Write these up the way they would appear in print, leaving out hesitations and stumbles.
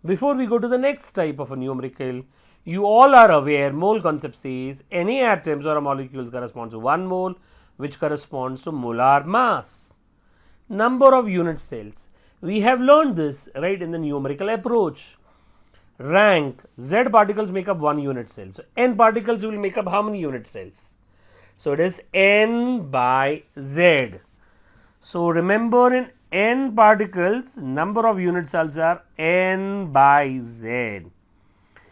Before we go to the next type of a numerical, you all are aware mole concept says any atoms or molecules corresponds to 1 mole, which corresponds to molar mass. Number of unit cells. We have learned this right in the numerical approach. Rank, Z particles make up 1 unit cell. So N particles will make up how many unit cells? So it is N by Z. So remember, in N particles, number of unit cells are N by Z.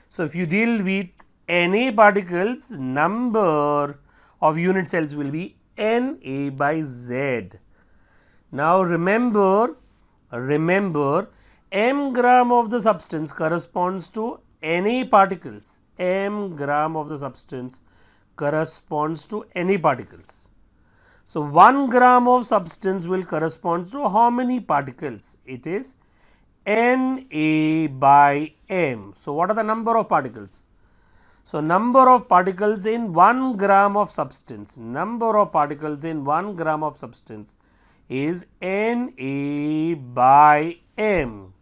So if you deal with Na particles, number of unit cells will be Na by Z. Now remember, m gram of the substance corresponds to Na particles. M gram of the substance corresponds to Na particles. So 1 gram of substance will correspond to how many particles? It is Na by m. So what are the number of particles? So number of particles in 1 gram of substance, number of particles in 1 gram of substance is Na by m.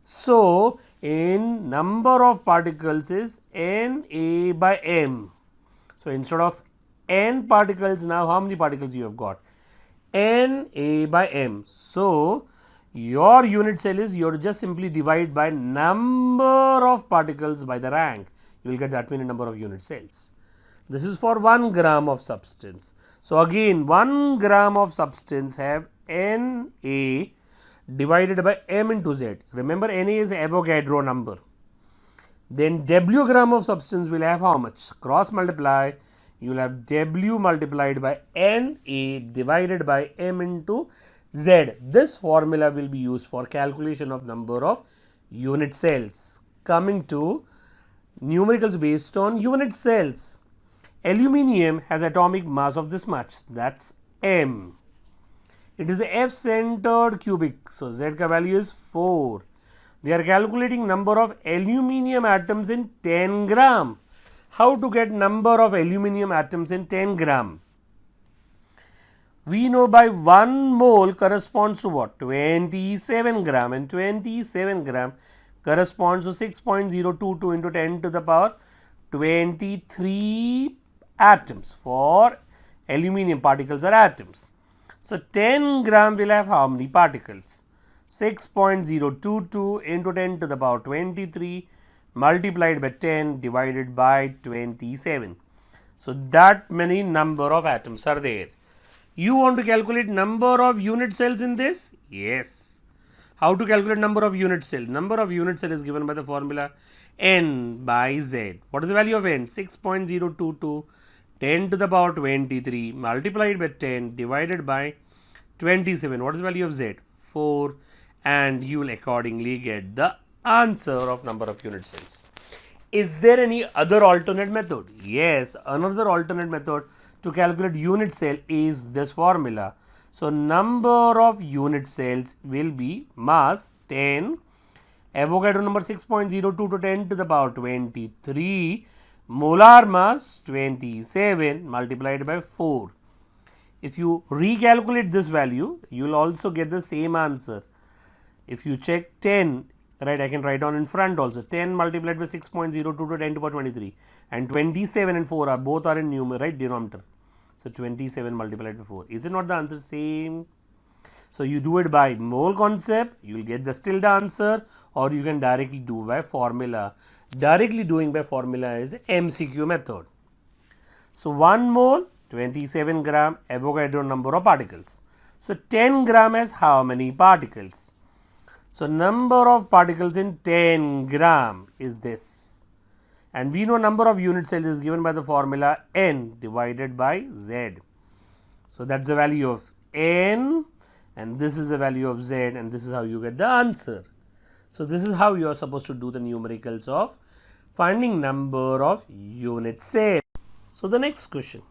So in number of particles is Na by m. So instead of N particles, now how many particles you have got? Na by m. So your unit cell is, you have to just simply divide by number of particles by the rank. You will get that many number of unit cells. This is for 1 gram of substance. So again, 1 gram of substance have Na divided by m into Z. Remember, Na is Avogadro number. Then W gram of substance will have how much? Cross multiply, you will have W multiplied by Na divided by m into Z. This formula will be used for calculation of number of unit cells. Coming to numericals based on unit cells. Aluminium has atomic mass of this much, that's m. It is a F-centered cubic, so Z ka value is 4. They are calculating number of aluminium atoms in 10 gram. How to get number of aluminium atoms in 10 gram? We know by 1 mole corresponds to what? 27 gram, and 27 gram corresponds to 6.022 into 10 to the power 23 atoms. For aluminium, particles are atoms. So 10 gram will have how many particles? 6.022 into 10 to the power 23 multiplied by 10 divided by 27. So that many number of atoms are there. You want to calculate number of unit cells in this? Yes. How to calculate number of unit cell? Number of unit cell is given by the formula N by Z. What is the value of N? 6.022 10 to the power 23 multiplied by 10 divided by 27. What is the value of Z? 4, and you will accordingly get the answer of number of unit cells. Is there any other alternate method? Yes, another alternate method to calculate unit cell is this formula. So number of unit cells will be mass 10, Avogadro number 6.02 to 10 to the power 23, molar mass 27 multiplied by 4. If you recalculate this value, you will also get the same answer. If you check 10, right, I can write down in front also, 10 multiplied by 6.02 to 10 to the power 23, and 27 and 4 are both are in numerator, right, denominator. So 27 multiplied by 4. Is it not the answer same? So you do it by mole concept, you will get the still the answer, or you can directly do by formula. Directly doing by formula is MCQ method. So 1 mole 27 gram Avogadro number of particles. So 10 gram has how many particles? So number of particles in 10 gram is this. And we know number of unit cells is given by the formula N divided by Z. So that's the value of N, and this is the value of Z, and this is how you get the answer. So this is how you are supposed to do the numericals of finding number of unit cells. So the next question.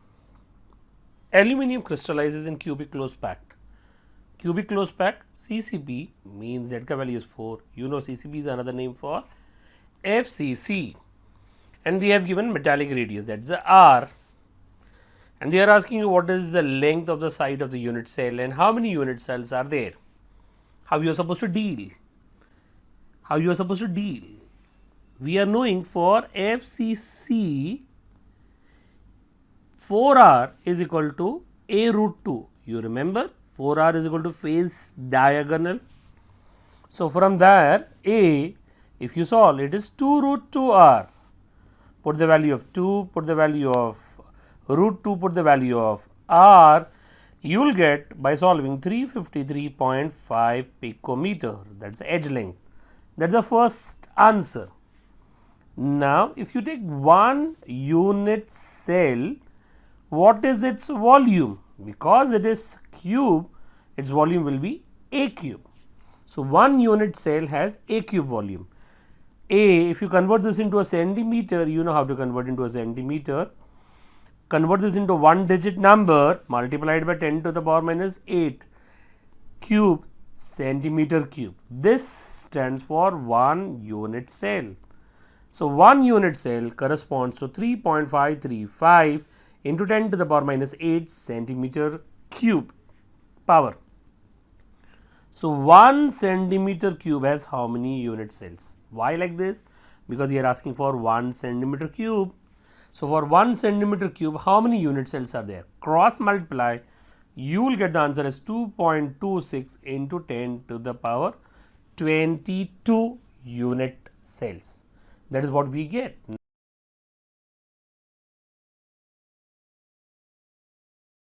Aluminium crystallizes in cubic close packed. Cubic close packed, CCP means Z ka value is 4. You know CCP is another name for FCC. And they have given metallic radius, that's the R. And they are asking you what is the length of the side of the unit cell and how many unit cells are there. How you are supposed to deal. how you are supposed to deal. We are knowing for FCC 4R is equal to A root 2. You remember 4R is equal to phase diagonal. So, from there A, if you solve, it is 2 root 2R. Put the value of 2, put the value of root 2, put the value of R, you will get by solving 353.5 picometer, that is edge length. That is the first answer. Now, if you take one unit cell, what is its volume? Because it is cube, its volume will be A cube. So, one unit cell has A cube volume. A, if you convert this into a centimeter, you know how to convert into a centimeter. Convert this into one digit number multiplied by 10 to the power minus 8 cube centimeter cube. This stands for one unit cell. So, one unit cell corresponds to 3.535 into 10 to the power minus 8 centimeter cube power. So, 1 centimeter cube has how many unit cells? Why like this? Because we are asking for 1 centimeter cube. So, for 1 centimeter cube, how many unit cells are there? Cross multiply, you will get the answer as 2.26 into 10 to the power 22 unit cells. That is what we get.